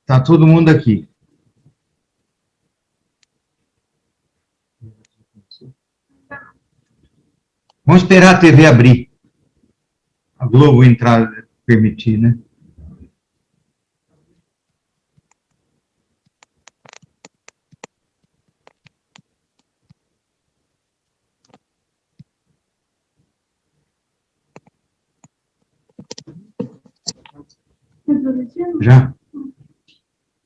Está todo mundo aqui. Vamos esperar a TV abrir. A Globo entrar, permitir, né? Já.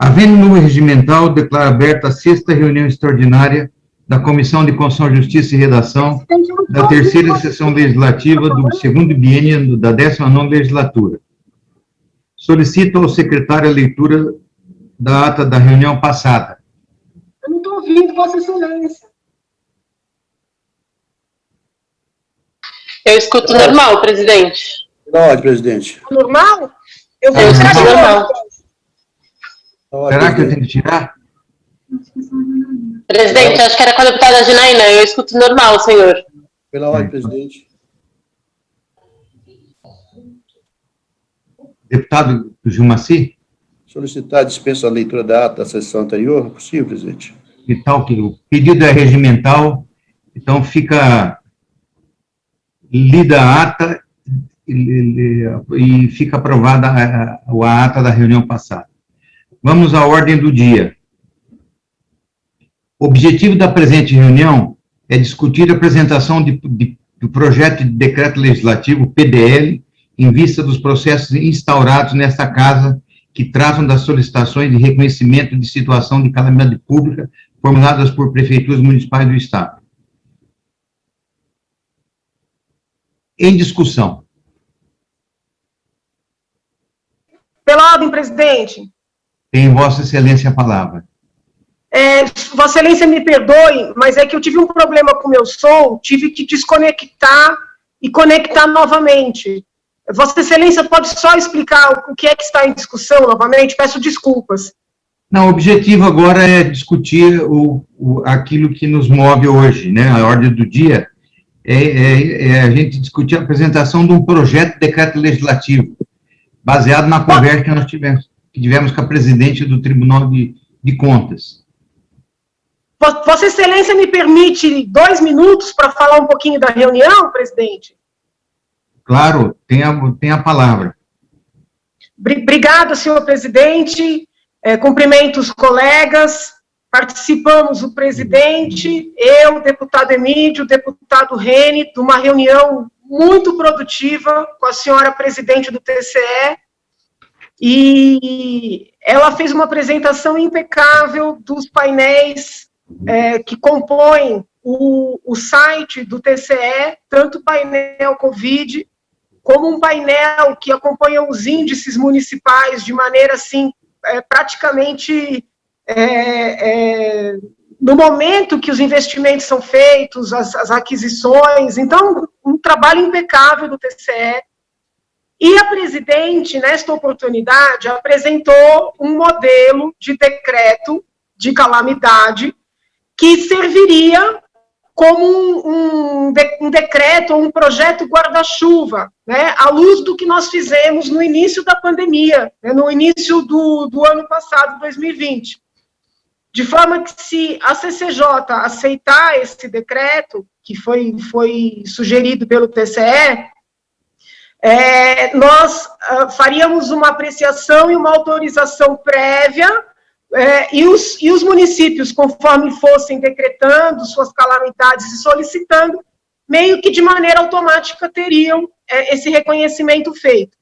Havendo número regimental, declaro aberta a 6ª reunião extraordinária da Comissão de Constituição, Justiça e Redação da 3ª sessão legislativa do 2º biênio da 19ª legislatura. Solicito ao secretário a leitura da ata da reunião passada. Eu não estou ouvindo, Vossa Excelência. Eu escuto normal, presidente. Da ordem, presidente. Normal? Eu vou escuto normal. Será que eu tenho que tirar? Presidente, acho que era com a deputada Janaína. Eu escuto normal, senhor. Pela ordem, presidente. Deputado Gilmaci? Solicitar a dispensa da leitura da ata da sessão anterior. É possível, presidente? E tal, que o pedido é regimental, então fica lida a ata e fica aprovada a ata da reunião passada. Vamos à ordem do dia. O objetivo da presente reunião é discutir a apresentação do projeto de decreto legislativo, PDL, em vista dos processos instaurados nesta casa que tratam das solicitações de reconhecimento de situação de calamidade pública formuladas por prefeituras municipais do Estado. Em discussão. Pela ordem, presidente. Tem Vossa Excelência a palavra. Vossa Excelência me perdoe, mas é que eu tive um problema com o meu som, tive que desconectar e conectar novamente. Vossa Excelência pode só explicar o que é que está em discussão novamente? Peço desculpas. Não, o objetivo agora é discutir aquilo que nos move hoje, né? A ordem do dia é a gente discutir a apresentação de um projeto de decreto legislativo, baseado na conversa que nós tivemos com a presidente do Tribunal de Contas. Vossa Excelência me permite 2 minutos para falar um pouquinho da reunião, presidente? Claro, tem a palavra. Obrigada, senhor presidente. Cumprimento os colegas. Participamos o presidente, eu, o deputado Emílio, o deputado Rene, de uma reunião muito produtiva com a senhora presidente do TCE, e ela fez uma apresentação impecável dos painéis que compõem o site do TCE, tanto o painel Covid, como um painel que acompanha os índices municipais de maneira, assim, praticamente no momento que os investimentos são feitos, as aquisições. Então, um trabalho impecável do TCE. E a presidente, nesta oportunidade, apresentou um modelo de decreto de calamidade que serviria como um decreto ou um projeto guarda-chuva, né, à luz do que nós fizemos no início da pandemia, né, no início do ano passado, 2020. De forma que, se a CCJ aceitar esse decreto, que foi sugerido pelo TCE, nós faríamos uma apreciação e uma autorização prévia, e os municípios, conforme fossem decretando suas calamidades e solicitando, meio que de maneira automática teriam esse reconhecimento feito.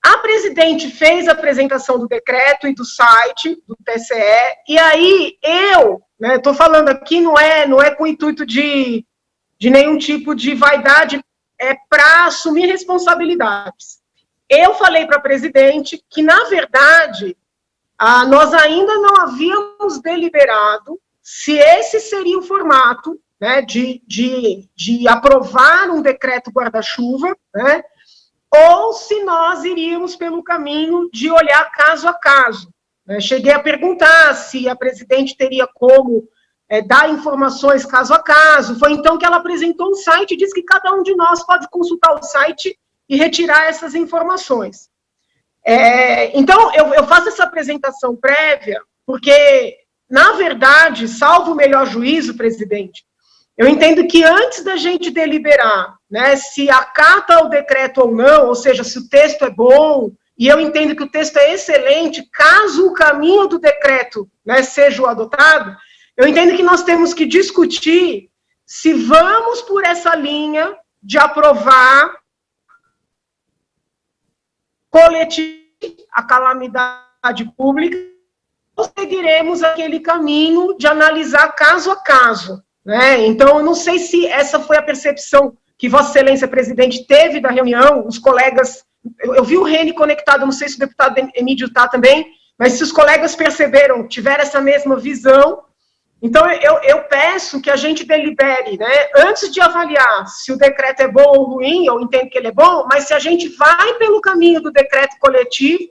A presidente fez a apresentação do decreto e do site do TCE, e aí eu, estou falando aqui, não é com o intuito de nenhum tipo de vaidade, é para assumir responsabilidades. Eu falei para a presidente que, na verdade, nós ainda não havíamos deliberado se esse seria o formato, né, de aprovar um decreto guarda-chuva, né, ou se nós iríamos pelo caminho de olhar caso a caso. Cheguei a perguntar se a presidente teria como dar informações caso a caso. Foi então que ela apresentou um site e disse que cada um de nós pode consultar o site e retirar essas informações. Então, eu faço essa apresentação prévia, porque, na verdade, salvo o melhor juízo, presidente, eu entendo que antes da gente deliberar, né, se acata o decreto ou não, ou seja, se o texto é bom, e eu entendo que o texto é excelente, caso o caminho do decreto, né, seja o adotado, eu entendo que nós temos que discutir se vamos por essa linha de aprovar coletivo a calamidade pública, ou seguiremos aquele caminho de analisar caso a caso, né? Então, eu não sei se essa foi a percepção que Vossa Excelência, presidente, teve da reunião, os colegas, eu vi o Rene conectado, não sei se o deputado Emílio está também, mas se os colegas perceberam, tiveram essa mesma visão. Então, eu peço que a gente delibere, né, antes de avaliar se o decreto é bom ou ruim, eu entendo que ele é bom, mas se a gente vai pelo caminho do decreto coletivo,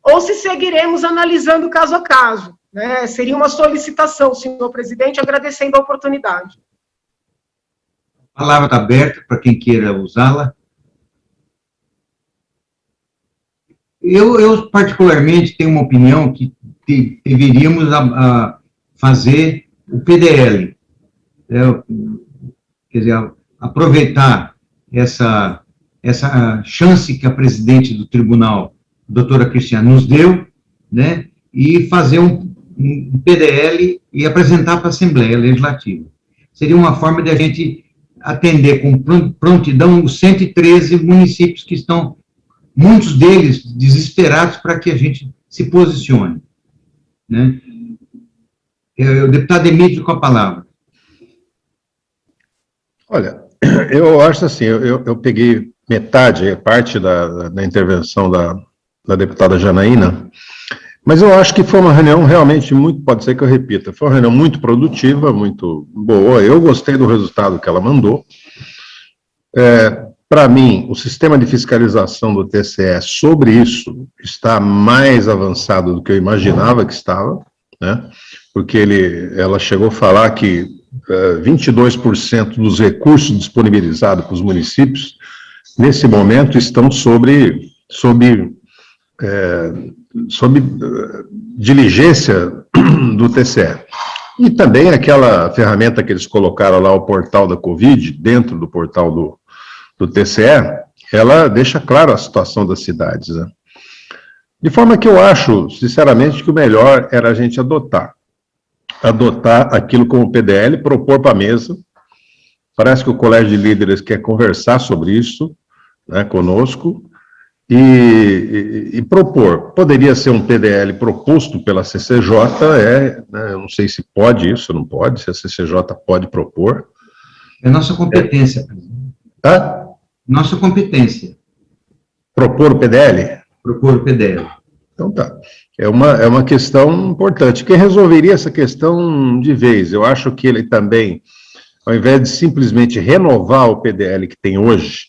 ou se seguiremos analisando caso a caso, né? Seria uma solicitação, senhor presidente, agradecendo a oportunidade. A palavra está aberta para quem queira usá-la. Eu, particularmente, tenho uma opinião que deveríamos fazer o PDL, quer dizer, aproveitar essa chance que a presidente do tribunal, a doutora Cristiane, nos deu, né, e fazer um PDL e apresentar para a Assembleia Legislativa. Seria uma forma de a gente atender com prontidão os 113 municípios que estão, muitos deles, desesperados para que a gente se posicione, né? O deputado Emílio com a palavra. Olha, eu acho assim, eu peguei metade, parte da intervenção da deputada Janaína, mas eu acho que foi uma reunião realmente muito, pode ser que eu repita, foi uma reunião muito produtiva, muito boa, eu gostei do resultado que ela mandou. Para mim, o sistema de fiscalização do TCE sobre isso está mais avançado do que eu imaginava que estava, né? Porque ela chegou a falar que 22% dos recursos disponibilizados para os municípios, nesse momento, estão sob diligência do TCE. E também aquela ferramenta que eles colocaram lá, o portal da Covid, dentro do portal do TCE, ela deixa claro a situação das cidades, né? De forma que eu acho, sinceramente, que o melhor era a gente adotar aquilo como PDL, propor para a mesa. Parece que o Colégio de Líderes quer conversar sobre isso, né, conosco, e propor. Poderia ser um PDL proposto pela CCJ, né, eu não sei se pode isso, não pode, se a CCJ pode propor. É nossa competência, presidente. Tá? Nossa competência. Propor o PDL? Propor o PDL. Então tá. É uma questão importante. Quem resolveria essa questão de vez? Eu acho que ele também, ao invés de simplesmente renovar o PDL que tem hoje,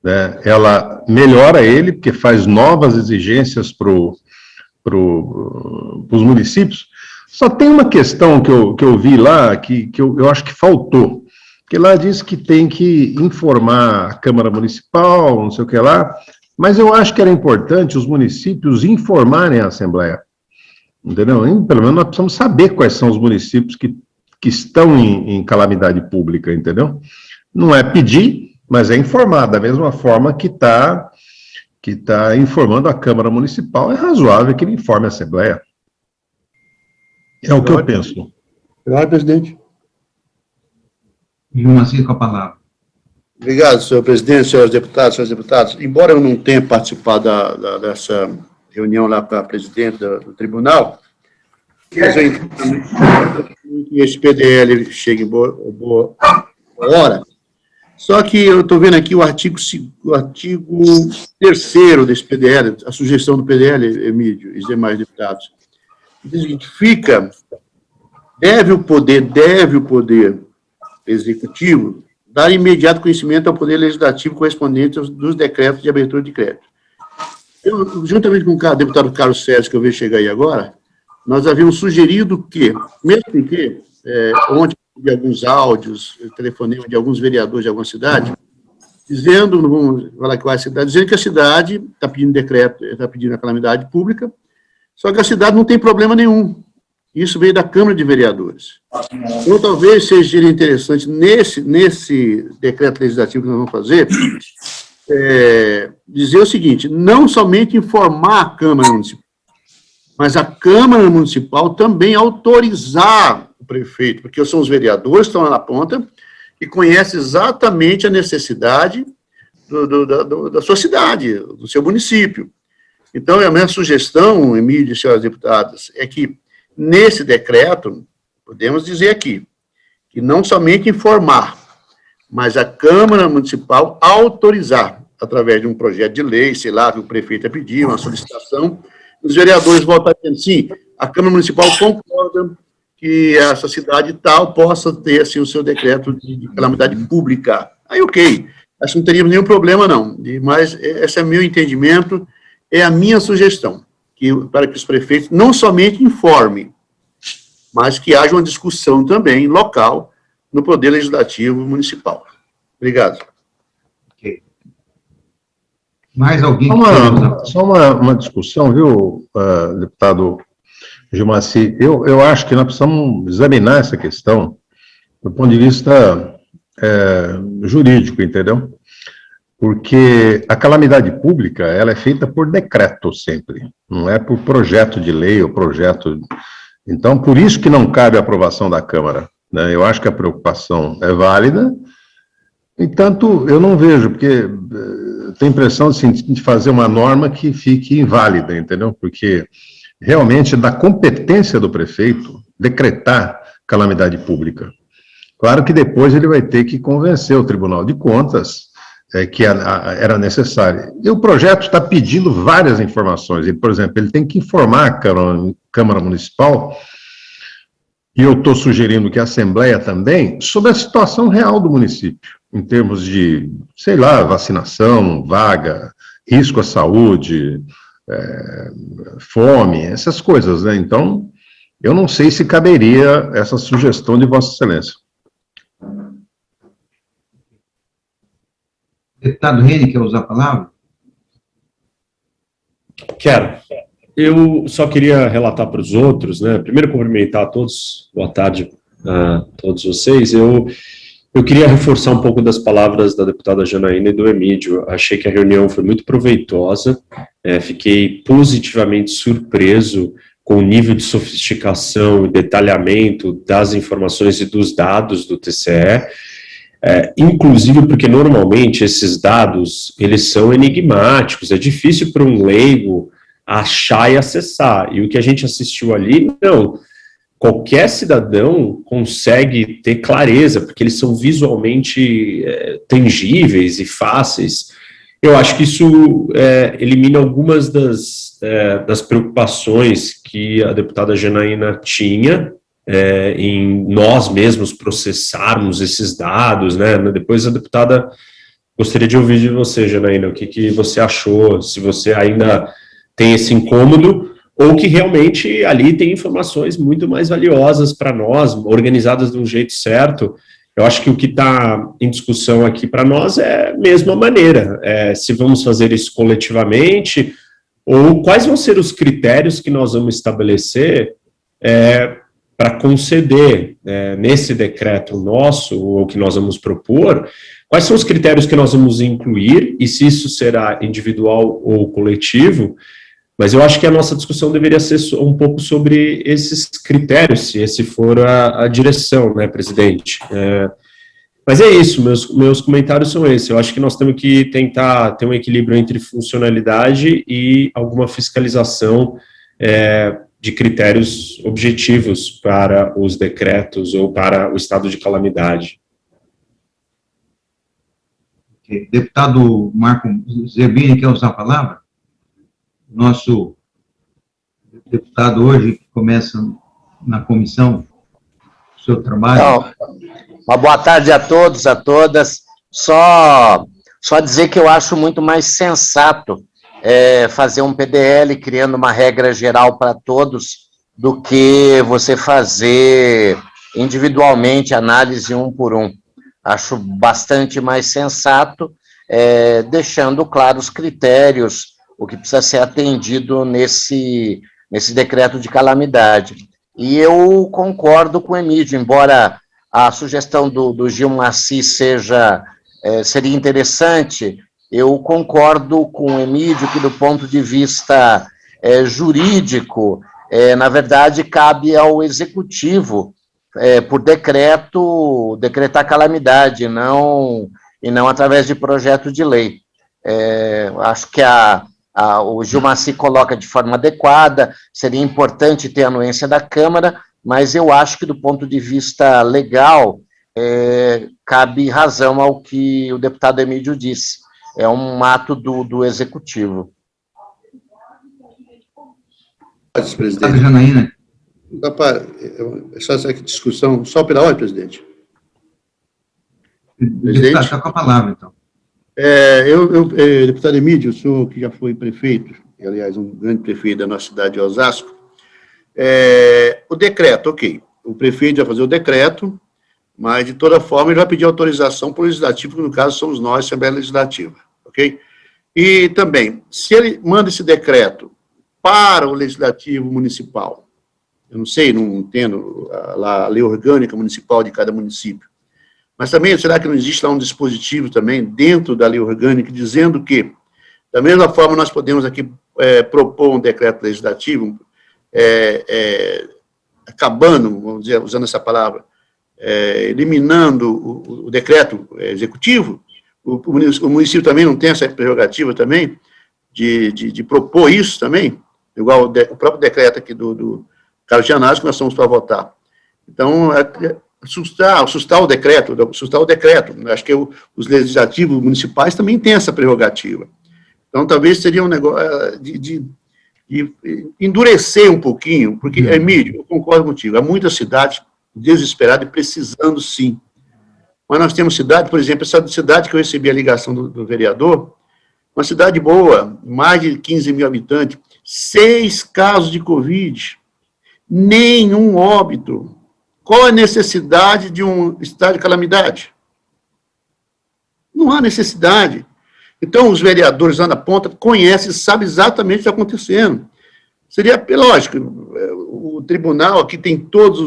né, ela melhora ele, porque faz novas exigências para os municípios. Só tem uma questão que eu vi lá, que eu acho que faltou, que lá diz que tem que informar a Câmara Municipal, não sei o que lá, mas eu acho que era importante os municípios informarem a Assembleia, entendeu? Pelo menos nós precisamos saber quais são os municípios que estão em calamidade pública, entendeu? Não é pedir, mas é informar, da mesma forma que está informando a Câmara Municipal, é razoável que ele informe a Assembleia. É o que eu penso. Senhor presidente. Gilmar, com a palavra. Obrigado, senhor presidente, senhores deputados. Embora eu não tenha participado dessa reunião lá para a presidente do tribunal, mas eu entendo que esse PDL chegue em boa hora. Só que eu estou vendo aqui o artigo 3º desse PDL, a sugestão do PDL, Emílio e os demais deputados. Diz que deve o poder executivo dar imediato conhecimento ao Poder Legislativo correspondente dos decretos de abertura de crédito. Eu, juntamente com o deputado Carlos Sérgio, que eu vejo chegar aí agora, nós havíamos sugerido que, mesmo que, ontem, de alguns áudios, telefonema de alguns vereadores de alguma cidade, dizendo, não vamos falar qual é a cidade, dizendo que a cidade está pedindo decreto, está pedindo a calamidade pública, só que a cidade não tem problema nenhum. Isso veio da Câmara de Vereadores. Então, talvez seja interessante, nesse decreto legislativo que nós vamos fazer, dizer o seguinte, não somente informar a Câmara Municipal, mas a Câmara Municipal também autorizar o prefeito, porque são os vereadores que estão lá na ponta e conhecem exatamente a necessidade da sua cidade, do seu município. Então, a minha sugestão, Emílio e senhoras deputadas, é que, nesse decreto, podemos dizer aqui, que não somente informar, mas a Câmara Municipal autorizar, através de um projeto de lei, sei lá, que o prefeito pediu, uma solicitação, os vereadores voltam dizendo, sim, a Câmara Municipal concorda que essa cidade tal possa ter, assim, o seu decreto de calamidade pública. Aí, ok, acho que não teríamos nenhum problema, não, mas esse é meu entendimento, é a minha sugestão, para que os prefeitos não somente informem, mas que haja uma discussão também local no Poder Legislativo Municipal. Obrigado. Ok. Mais alguém? Só uma discussão, viu, deputado Gilmaci? Eu acho que nós precisamos examinar essa questão do ponto de vista jurídico, entendeu? Porque a calamidade pública, ela é feita por decreto sempre, não é por projeto de lei ou projeto... Então, por isso que não cabe a aprovação da Câmara, né? Eu acho que a preocupação é válida, entanto, eu não vejo, porque tenho a impressão assim, de fazer uma norma que fique inválida, entendeu? Porque realmente é da competência do prefeito decretar calamidade pública. Claro que depois ele vai ter que convencer o Tribunal de Contas que era necessário. E o projeto está pedindo várias informações. Por exemplo, ele tem que informar a Câmara Municipal, e eu estou sugerindo que a Assembleia também, sobre a situação real do município, em termos de, sei lá, vacinação, vaga, risco à saúde, fome, essas coisas, né? Então, eu não sei se caberia essa sugestão de Vossa Excelência. Deputado Reni, quer usar a palavra? Quero. Eu só queria relatar para os outros, né? Primeiro, cumprimentar a todos, boa tarde a todos vocês. Eu queria reforçar um pouco das palavras da deputada Janaína e do Emílio. Achei que a reunião foi muito proveitosa, fiquei positivamente surpreso com o nível de sofisticação e detalhamento das informações e dos dados do TCE, inclusive porque normalmente esses dados, eles são enigmáticos, é difícil para um leigo achar e acessar, e o que a gente assistiu ali, não, qualquer cidadão consegue ter clareza, porque eles são visualmente tangíveis e fáceis. Eu acho que isso elimina algumas das preocupações que a deputada Janaína tinha, em nós mesmos processarmos esses dados, né? Depois a deputada, gostaria de ouvir de você, Janaína, o que você achou, se você ainda tem esse incômodo, ou que realmente ali tem informações muito mais valiosas para nós, organizadas de um jeito certo. Eu acho que o que está em discussão aqui para nós é a mesma maneira, se vamos fazer isso coletivamente, ou quais vão ser os critérios que nós vamos estabelecer para conceder, nesse decreto nosso, ou que nós vamos propor, quais são os critérios que nós vamos incluir, e se isso será individual ou coletivo. Mas eu acho que a nossa discussão deveria ser um pouco sobre esses critérios, se esse for a direção, né, presidente? Mas é isso, meus comentários são esses. Eu acho que nós temos que tentar ter um equilíbrio entre funcionalidade e alguma fiscalização de critérios objetivos para os decretos ou para o estado de calamidade. Okay. Deputado Marco Zerbini, quer usar a palavra? Nosso deputado hoje, que começa na comissão, o seu trabalho. Então, uma boa tarde a todos, a todas. Só dizer que eu acho muito mais sensato fazer um PDL criando uma regra geral para todos do que você fazer individualmente análise um por um. Acho bastante mais sensato deixando claros os critérios, o que precisa ser atendido nesse decreto de calamidade. E eu concordo com o Emídio, embora a sugestão do Gilmar seria interessante, eu concordo com o Emídio que, do ponto de vista jurídico, na verdade, cabe ao Executivo, por decreto, decretar calamidade, e não através de projeto de lei. Acho que o Gilmar coloca de forma adequada, seria importante ter a anuência da Câmara, mas eu acho que, do ponto de vista legal, cabe razão ao que o deputado Emídio disse. É um ato do Executivo. Deputada Janaína. Só essa discussão, só pela hora, presidente. Deputado, está com a palavra, então. Deputado Emídio, o senhor que já foi prefeito, aliás, um grande prefeito da nossa cidade de Osasco, o decreto, ok, o prefeito vai fazer o decreto, mas, de toda forma, ele vai pedir autorização para o Legislativo, que, no caso, somos nós, Assembleia Legislativa, ok? E, também, se ele manda esse decreto para o Legislativo Municipal, eu não sei, não entendo a lei orgânica municipal de cada município, mas também, será que não existe lá um dispositivo também, dentro da lei orgânica, dizendo que, da mesma forma, nós podemos aqui propor um decreto legislativo, acabando, vamos dizer, usando essa palavra, eliminando o decreto executivo, o município também não tem essa prerrogativa também, de propor isso também, igual o próprio decreto aqui do Carlos Gianazzi, que nós estamos para votar. Então, sustar o decreto, acho que os legislativos municipais também têm essa prerrogativa. Então, talvez seria um negócio de endurecer um pouquinho, porque, Emílio, eu concordo contigo, há muitas cidades desesperadas e precisando, sim. Mas nós temos cidade, por exemplo, essa cidade que eu recebi a ligação do vereador, uma cidade boa, mais de 15 mil habitantes, 6 casos de Covid, nenhum óbito. Qual a necessidade de um estado de calamidade? Não há necessidade. Então, os vereadores lá na ponta conhecem, sabem exatamente o que está acontecendo. Seria, lógico, o tribunal aqui tem todas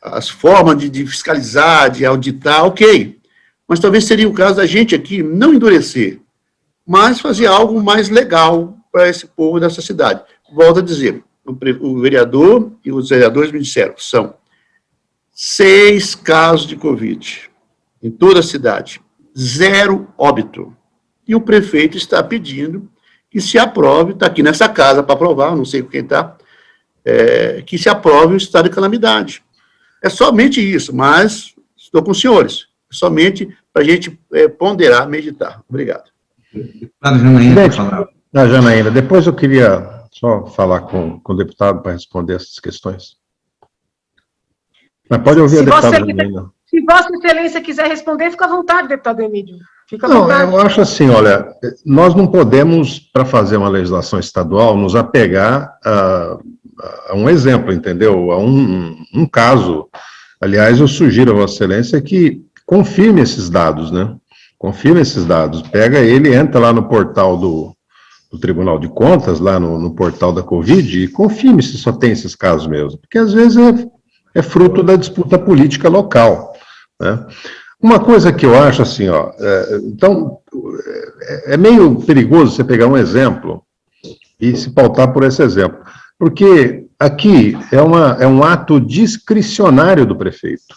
as formas de fiscalizar, de auditar, ok. Mas talvez seria o caso da gente aqui não endurecer, mas fazer algo mais legal para esse povo dessa cidade. Volto a dizer, o vereador e os vereadores me disseram, são 6 casos de Covid em toda a cidade, 0 óbito. E o prefeito está pedindo que se aprove, está aqui nessa casa para aprovar, não sei quem está, que se aprove o estado de calamidade. É somente isso, mas estou com os senhores, somente para a gente ponderar, meditar. Obrigado. Deputada Janaína, por falar. Janaína, depois eu queria só falar com o deputado para responder essas questões. Mas pode ouvir a deputada Janaína. Se Vossa Excelência quiser responder, fica à vontade, deputado Emídio. Fica à Não, vontade. eu acho assim, olha, nós não podemos, para fazer uma legislação estadual, nos apegar a um exemplo, entendeu? A um caso. Aliás, eu sugiro a Vossa Excelência que confirme esses dados, né? Confirme esses dados. Pega ele, entra lá no portal do Tribunal de Contas, lá no portal da Covid, e confirme se só tem esses casos mesmo. Porque, às vezes, é fruto da disputa política local, né? Uma coisa que eu acho assim, ó, então, é meio perigoso você pegar um exemplo e se pautar por esse exemplo, porque aqui é um ato discricionário do prefeito,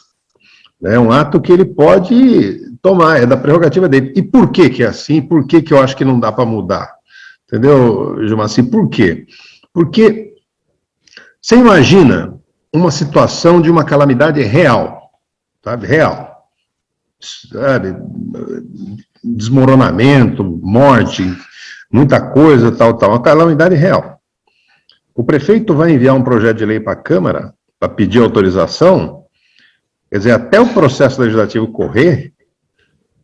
né? É um ato que ele pode tomar, é da prerrogativa dele. E por que é assim? Por que eu acho que não dá para mudar? Entendeu, Gilmar? Por quê? Porque você imagina uma situação de uma calamidade real, sabe? Real. Sabe? Desmoronamento, morte, muita coisa, tal, uma calamidade real. O prefeito vai enviar um projeto de lei para a Câmara para pedir autorização, quer dizer, até o processo legislativo correr,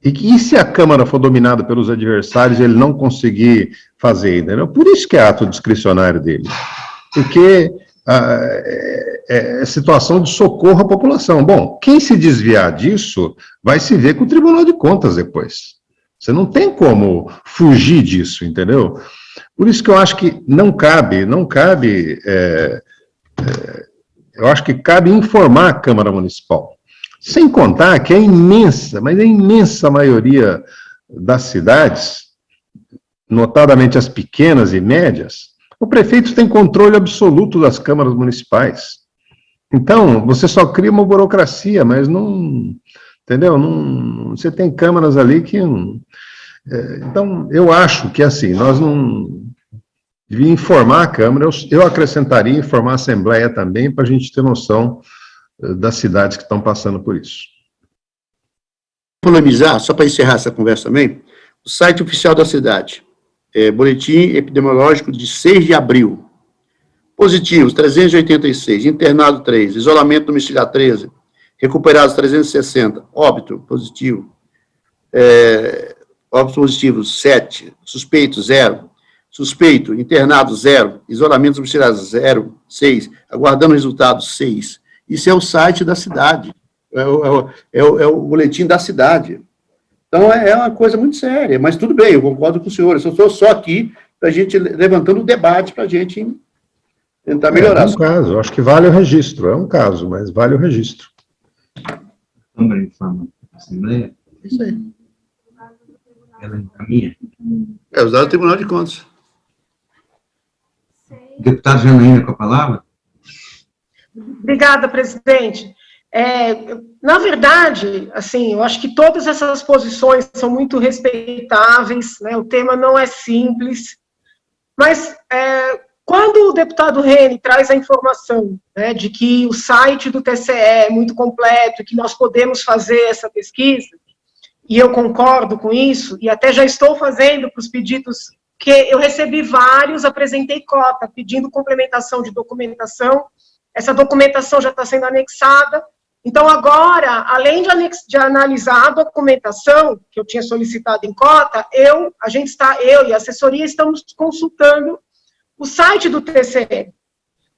e se a Câmara for dominada pelos adversários e ele não conseguir fazer, entendeu? Por isso que é ato discricionário dele, porque é situação de socorro à população. Bom, quem se desviar disso vai se ver com o Tribunal de Contas depois, Você não tem como fugir disso, entendeu? Por isso que eu acho que não cabe, eu acho que cabe informar a Câmara Municipal. Sem contar que a imensa, mas a imensa maioria das cidades, notadamente as pequenas e médias, o prefeito tem controle absoluto das câmaras municipais. Então, você só cria uma burocracia, mas não, entendeu? Não, você tem câmaras ali que... então, eu acho que, assim, nós não... devia informar a Câmara, eu acrescentaria informar a Assembleia também, para a gente ter noção das cidades que estão passando por isso. Polemizar, só para encerrar essa conversa também, o site oficial da cidade, boletim epidemiológico de 6 de abril, positivos 386, internado 3, isolamento domiciliar 13, recuperados 360, óbito positivo, óbitos positivos 7, suspeito 0, suspeito, internado 0, isolamento domiciliar 0, 6, aguardando resultado 6. Isso é o site da cidade, é o boletim da cidade. Então, é uma coisa muito séria, mas tudo bem, eu concordo com o senhor, eu estou só aqui para a gente, levantando o debate para a gente tentar melhorar. É um caso, eu acho que vale o registro, é um caso, mas vale o registro. Câmara informa a Assembleia. Isso aí. Ela encaminha. Os dados do Tribunal de Contas. Deputado Janaína com a palavra. Obrigada, presidente. Na verdade, assim, eu acho que todas essas posições são muito respeitáveis, né, o tema não é simples, mas quando o deputado Reni traz a informação, né, de que o site do TCE é muito completo, que nós podemos fazer essa pesquisa, e eu concordo com isso, e até já estou fazendo para os pedidos, que eu recebi vários, apresentei cota, pedindo complementação de documentação, essa documentação já está sendo anexada. Então, agora, além de analisar a documentação que eu tinha solicitado em cota, eu e a assessoria estamos consultando o site do TCE.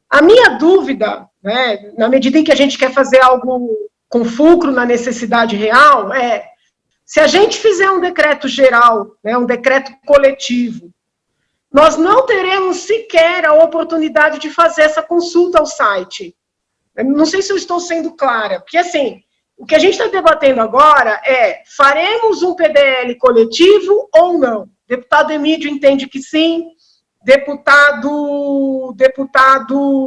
A minha dúvida, né, na medida em que a gente quer fazer algo com fulcro na necessidade real, se a gente fizer um decreto geral, né, um decreto coletivo, nós não teremos sequer a oportunidade de fazer essa consulta ao site. Não sei se eu estou sendo clara, porque, assim, o que a gente está debatendo agora faremos um PDL coletivo ou não? Deputado Emídio entende que sim, deputado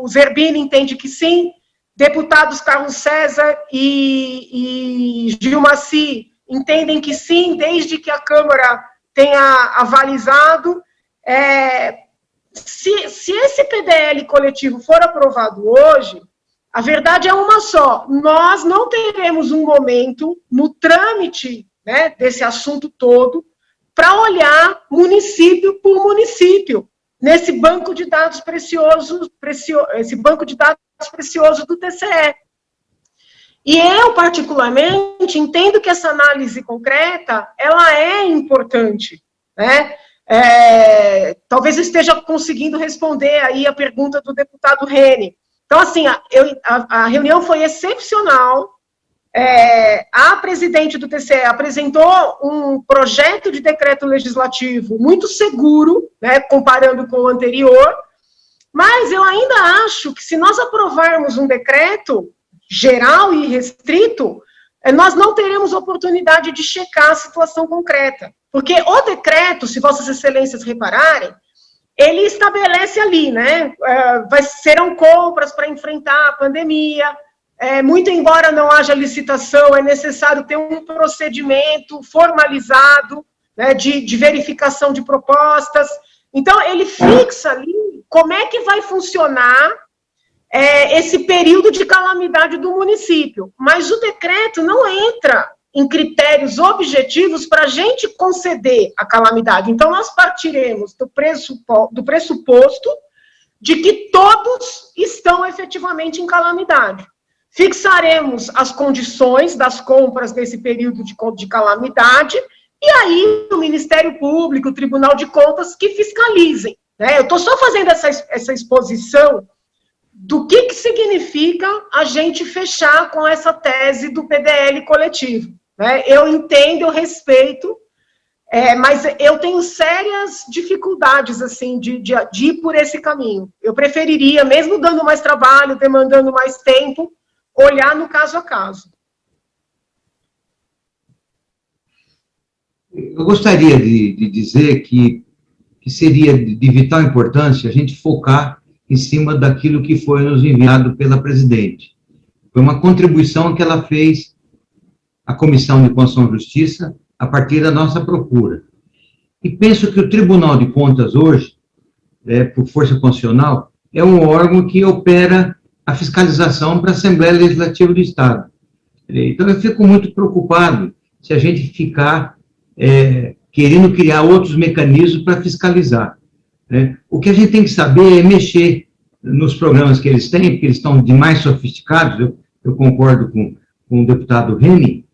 Zerbini entende que sim, deputados Carlos César e Gilmaci entendem que sim, desde que a Câmara tenha avalizado. Se esse PDL coletivo for aprovado hoje, a verdade é uma só, nós não teremos um momento no trâmite, né, desse assunto todo para olhar município por município, nesse banco de dados esse banco de dados precioso do TCE. E eu, particularmente, entendo que essa análise concreta, ela é importante, né? Talvez eu esteja conseguindo responder aí a pergunta do deputado Reni. Então, assim, a reunião foi excepcional, a presidente do TCE apresentou um projeto de decreto legislativo muito seguro, né, comparando com o anterior, mas eu ainda acho que se nós aprovarmos um decreto geral e restrito, nós não teremos oportunidade de checar a situação concreta. Porque o decreto, se Vossas Excelências repararem, ele estabelece ali, né, serão compras para enfrentar a pandemia, muito embora não haja licitação, é necessário ter um procedimento formalizado, né, de verificação de propostas. Então, ele fixa ali como é que vai funcionar esse período de calamidade do município. Mas o decreto não entra em critérios objetivos para a gente conceder a calamidade. Então, nós partiremos do pressuposto de que todos estão efetivamente em calamidade. Fixaremos as condições das compras nesse período de calamidade, e aí o Ministério Público, o Tribunal de Contas, que fiscalizem, né? Eu estou só fazendo essa exposição do que significa a gente fechar com essa tese do PDL coletivo, né? Eu entendo, eu respeito, Mas eu tenho sérias dificuldades, assim, de ir por esse caminho. Eu preferiria, mesmo dando mais trabalho, demandando mais tempo, olhar no caso a caso. Eu gostaria de dizer que seria de vital importância a gente focar em cima daquilo que foi nos enviado pela presidente. Foi uma contribuição que ela fez à Comissão de Constituição e Justiça a partir da nossa procura. E penso que o Tribunal de Contas hoje, por força constitucional, é um órgão que opera a fiscalização para a Assembleia Legislativa do Estado. Então, eu fico muito preocupado se a gente ficar querendo criar outros mecanismos para fiscalizar. O que a gente tem que saber é mexer nos programas que eles têm, porque eles estão demais sofisticados, eu concordo com o deputado Henning,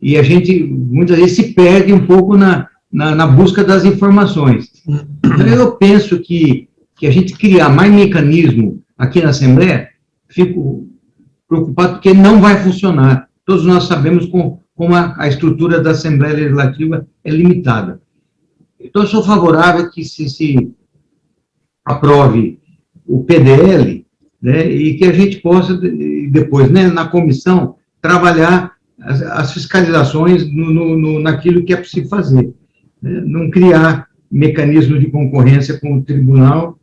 e a gente, muitas vezes, se perde um pouco na busca das informações. Então, eu penso que a gente criar mais mecanismo aqui na Assembleia, fico preocupado porque não vai funcionar. Todos nós sabemos como a estrutura da Assembleia Legislativa é limitada. Então, eu sou favorável que se aprove o PDL, e que a gente possa, depois, na comissão, trabalhar as fiscalizações naquilo que é possível fazer. Não criar mecanismo de concorrência com o tribunal,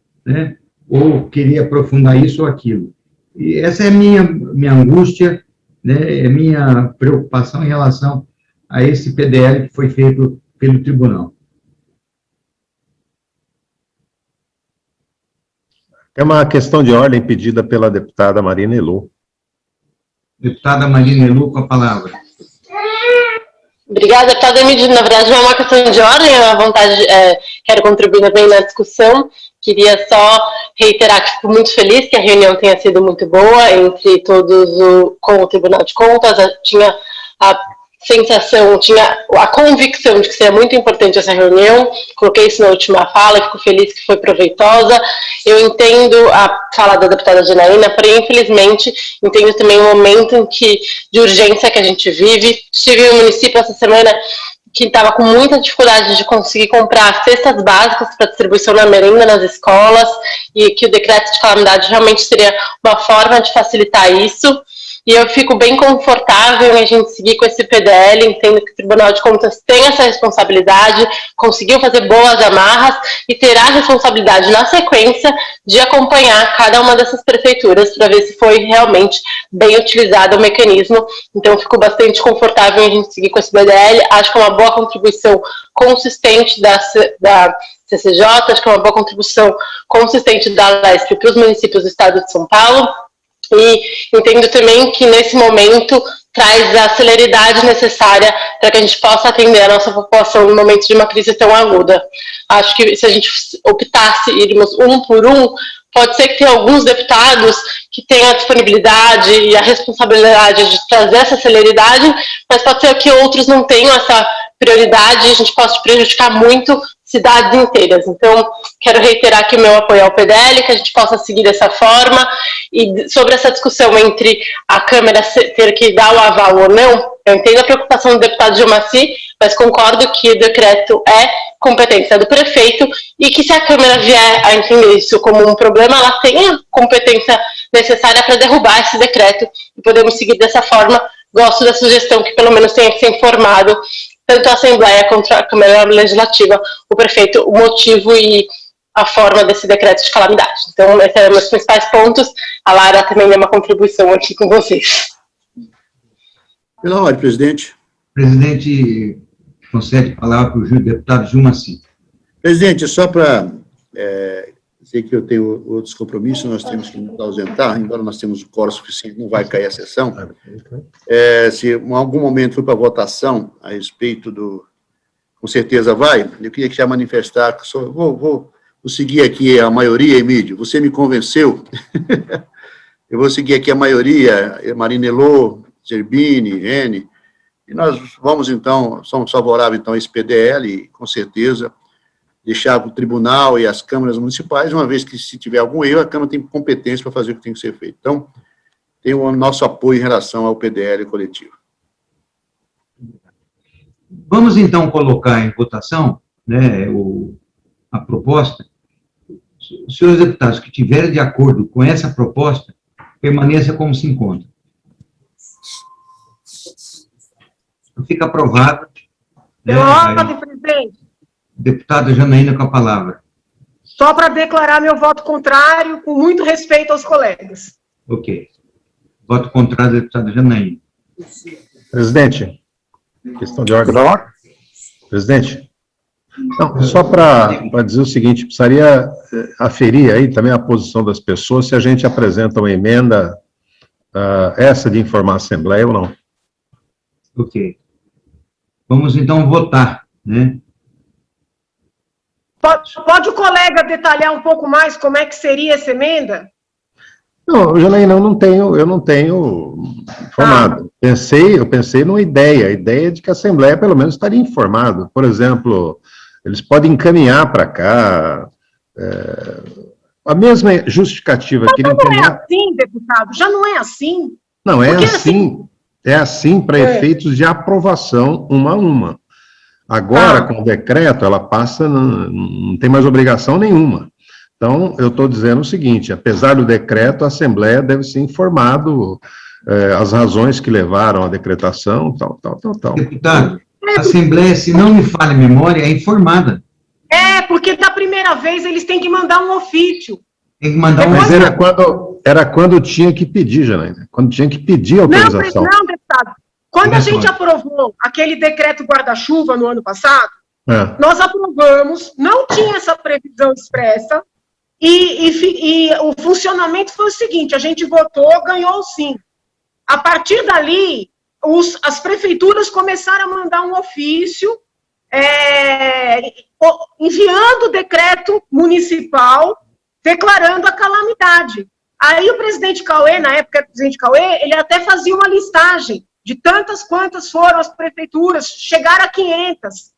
ou querer aprofundar isso ou aquilo. E essa é a minha angústia, é minha preocupação em relação a esse PDL que foi feito pelo tribunal. É uma questão de ordem pedida pela deputada Marina Elu. Deputada Marina Elu, com a palavra. Obrigada, deputada Emílio. Na verdade, não é uma questão de ordem, é uma vontade, quero contribuir também na discussão. Queria só reiterar que fico muito feliz que a reunião tenha sido muito boa entre todos com o Tribunal de Contas. Tinha a sensação, tinha a convicção de que seria muito importante essa reunião. Coloquei isso na última fala, fico feliz que foi proveitosa. Eu entendo a fala da deputada Janaína, porém, infelizmente, entendo também o momento de urgência que a gente vive. Estive no município essa semana que estava com muita dificuldade de conseguir comprar cestas básicas para distribuição na merenda nas escolas, e que o decreto de calamidade realmente seria uma forma de facilitar isso. E eu fico bem confortável em a gente seguir com esse PDL, entendo que o Tribunal de Contas tem essa responsabilidade, conseguiu fazer boas amarras e terá a responsabilidade, na sequência, de acompanhar cada uma dessas prefeituras para ver se foi realmente bem utilizado o mecanismo. Então, eu fico bastante confortável em a gente seguir com esse PDL. Acho que é uma boa contribuição consistente da CCJ, acho que é uma boa contribuição consistente da LESP para os municípios do estado de São Paulo. E entendo também que, nesse momento, traz a celeridade necessária para que a gente possa atender a nossa população no momento de uma crise tão aguda. Acho que, se a gente optasse irmos um por um, pode ser que tenha alguns deputados que tenham a disponibilidade e a responsabilidade de trazer essa celeridade, mas pode ser que outros não tenham essa prioridade e a gente possa prejudicar muito cidades inteiras. Então, quero reiterar aqui o meu apoio ao PDL, que a gente possa seguir dessa forma. E sobre essa discussão entre a Câmara ter que dar o aval ou não, eu entendo a preocupação do deputado Gilmaci, mas concordo que o decreto é competência do prefeito e que, se a Câmara vier a entender isso como um problema, ela tem a competência necessária para derrubar esse decreto e podemos seguir dessa forma. Gosto da sugestão que pelo menos tenha que ser informado tanto a Assembleia quanto a Câmara Legislativa, o prefeito, o motivo e a forma desse decreto de calamidade. Então, esses são os principais pontos. A Lara também deu uma contribuição aqui com vocês. Pela ordem, presidente. Presidente, concede a palavra para o deputado Gilmaci. Presidente, só para dizer que eu tenho outros compromissos, nós temos que nos ausentar, embora nós temos o quórum suficiente, não vai cair a sessão. Se em algum momento for para votação a respeito com certeza vai, eu queria já manifestar, que vou seguir aqui a maioria, Emílio, você me convenceu, eu vou seguir aqui a maioria, Marina Elu, Zerbini, Rene, e nós vamos, então, somos favoráveis, então, a esse PDL, com certeza, deixar para o tribunal e as câmaras municipais, uma vez que, se tiver algum erro, a Câmara tem competência para fazer o que tem que ser feito. Então, tem o nosso apoio em relação ao PDL coletivo. Vamos, então, colocar em votação, né, a proposta. Os senhores deputados que estiverem de acordo com essa proposta, permaneça como se encontra. Fica aprovado. Pela ordem, presidente. Deputada Janaína com a palavra. Só para declarar meu voto contrário, com muito respeito aos colegas. Ok. Voto contrário da deputada Janaína. Presidente, questão de ordem. Presidente, não, só para dizer o seguinte, precisaria aferir aí também a posição das pessoas, se a gente apresenta uma emenda, essa de informar a Assembleia ou não. Ok. Vamos, então, votar, né? Pode o colega detalhar um pouco mais como é que seria essa emenda? Não, Janaína, eu não tenho informado. Eu pensei numa ideia, a ideia de que a Assembleia, pelo menos, estaria informada. Por exemplo, eles podem encaminhar para cá a mesma justificativa que ele encaminhar. Não é assim, deputado, já não é assim. Não, é assim. É assim para efeitos de aprovação uma a uma. Agora, com o decreto, ela passa, não tem mais obrigação nenhuma. Então, eu estou dizendo o seguinte, apesar do decreto, a Assembleia deve ser informado as razões que levaram à decretação, tal. Deputado, a Assembleia, se não me falha a memória, é informada. Porque da primeira vez eles têm que mandar um ofício. Tem que mandar Mas era quando tinha que pedir, Janaína, quando tinha que pedir autorização. Não, deputado. Quando a gente aprovou aquele decreto guarda-chuva no ano passado, nós aprovamos, não tinha essa previsão expressa, e o funcionamento foi o seguinte, a gente votou, ganhou sim. A partir dali, as prefeituras começaram a mandar um ofício, enviando o decreto municipal, declarando a calamidade. Aí o presidente Cauê, na época o presidente Cauê, ele até fazia uma listagem de tantas quantas foram as prefeituras, chegaram a 500.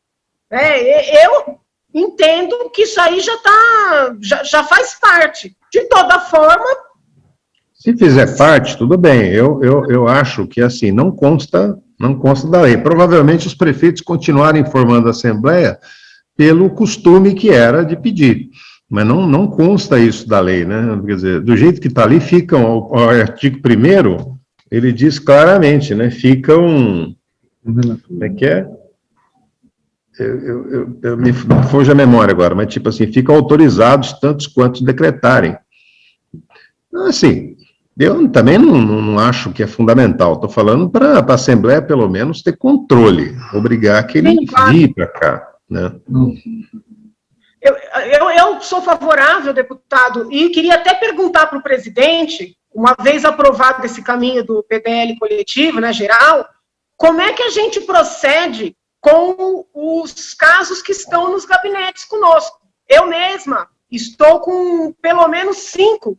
Eu entendo que isso aí já faz parte. De toda forma... Se fizer parte, tudo bem. Eu acho que, assim, não consta da lei. Provavelmente os prefeitos continuaram informando a Assembleia pelo costume que era de pedir. Mas não consta isso da lei, né? Quer dizer, do jeito que está ali, fica o artigo 1º, ele diz claramente, né? Ficam... Como é que é? Me foge a memória agora, mas tipo assim, ficam autorizados tantos quantos decretarem. Assim, eu também não acho que é fundamental. Estou falando para a Assembleia, pelo menos, ter controle, obrigar que ele envie para cá, né? Eu sou favorável, deputado, e queria até perguntar para o presidente, uma vez aprovado esse caminho do PDL coletivo, né, geral, como é que a gente procede com os casos que estão nos gabinetes conosco? Eu mesma estou com pelo menos 5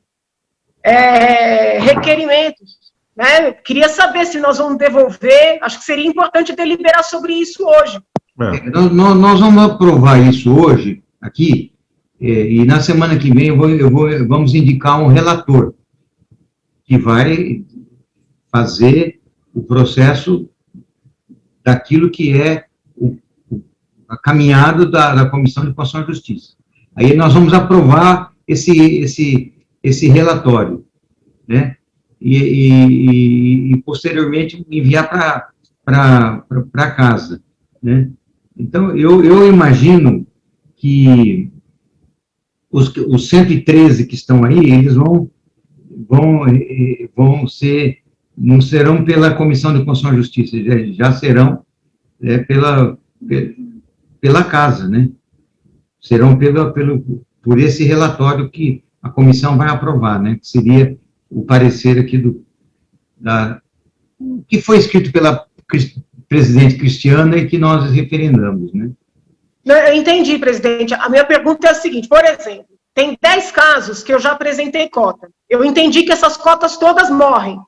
requerimentos, né? Queria saber se nós vamos devolver, acho que seria importante deliberar sobre isso hoje. Nós vamos aprovar isso hoje, aqui, e na semana que vem vamos indicar um relator que vai fazer o processo daquilo que é a caminhada da Comissão de Constituição e Justiça. Aí nós vamos aprovar esse relatório, né? E posteriormente enviar para casa, né? Então, eu imagino que os 113 que estão aí, eles vão ser, não serão pela Comissão de Constituição e Justiça, já serão pela casa, né? Serão por esse relatório que a comissão vai aprovar, né? Que seria o parecer aqui que foi escrito pela presidente Cristiana e que nós referendamos, né? Eu entendi, presidente. A minha pergunta é a seguinte, por exemplo, tem 10 casos que eu já apresentei cota. Eu entendi que essas cotas todas morrem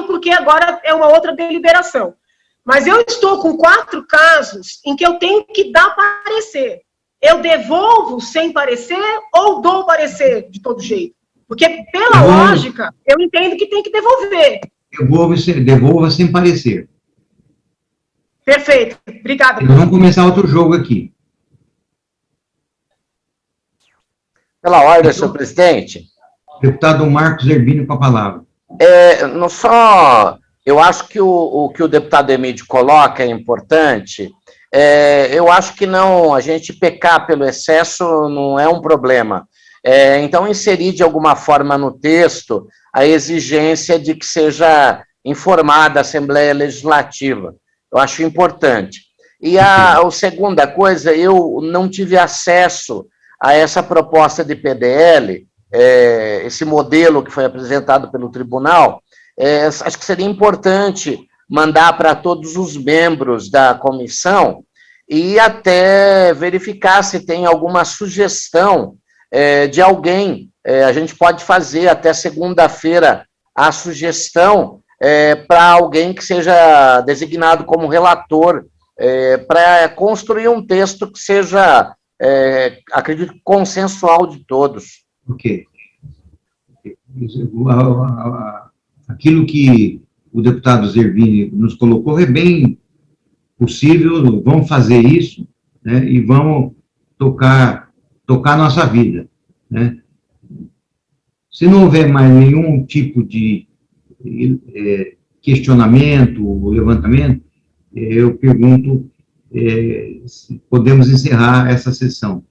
porque agora é uma outra deliberação. Mas eu estou com 4 casos em que eu tenho que dar parecer. Eu devolvo sem parecer ou dou parecer de todo jeito? Porque, pela lógica, eu entendo que tem que devolver. Devolva sem parecer. Perfeito. Obrigada. Nós vamos começar outro jogo aqui. Pela ordem, senhor presidente. Deputado Marcos Zerbini com a palavra. Não só, eu acho que o que o deputado Emídio coloca é importante. Eu acho que não, a gente pecar pelo excesso não é um problema. Então, inserir de alguma forma no texto a exigência de que seja informada a Assembleia Legislativa. Eu acho importante. E a segunda coisa, eu não tive acesso a essa proposta de PDL, esse modelo que foi apresentado pelo tribunal. Acho que seria importante mandar para todos os membros da comissão e até verificar se tem alguma sugestão de alguém. A gente pode fazer até segunda-feira a sugestão para alguém que seja designado como relator, para construir um texto que seja, acredito, consensual de todos. Ok. Aquilo que o deputado Zerbini nos colocou é bem possível, vamos fazer isso, né, e vamos tocar a nossa vida, né? Se não houver mais nenhum tipo de questionamento ou levantamento, eu pergunto se podemos encerrar essa sessão.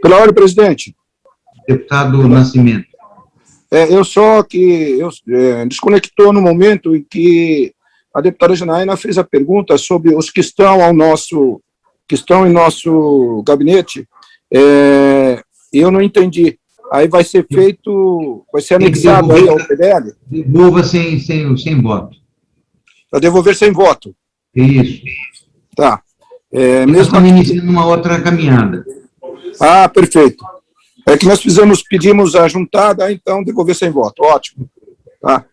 Pela ordem, presidente. Deputado Nascimento. Desconectou no momento em que a deputada Janaína fez a pergunta sobre os que estão em nosso gabinete. Eu não entendi. Aí vai ser anexado aí ao PDL? Devolva sem voto. Para devolver sem voto. Isso. Tá. Mesmo estamos iniciando uma outra caminhada. Ah, perfeito. É que nós pedimos a juntada, então devolver sem voto. Ótimo. Tá.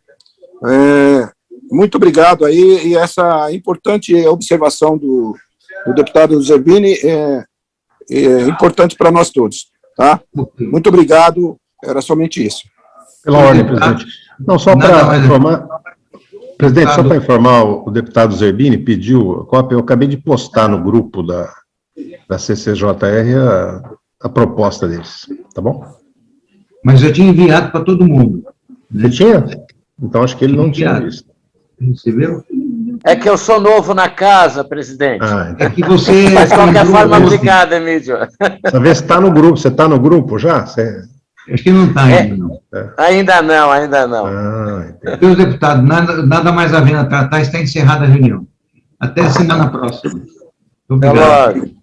Muito obrigado aí, e essa importante observação do deputado Zerbini é importante para nós todos. Tá? Muito obrigado, era somente isso. Pela ordem, presidente. Não, só para informar... Presidente, só para informar, o deputado Zerbini pediu a cópia, eu acabei de postar no grupo da CCJR a proposta deles, tá bom? Mas eu tinha enviado para todo mundo. Você tinha? Então acho que ele não tinha visto. Recebeu? É que eu sou novo na casa, presidente. É que você... Mas, de qualquer forma, obrigado, Emídio. Pra ver se está no grupo. Você está no grupo já? Acho que não está ainda, não. Ainda não. Meus deputados, nada mais havendo a tratar, está encerrada a reunião. Até a semana próxima. Obrigado. Até logo.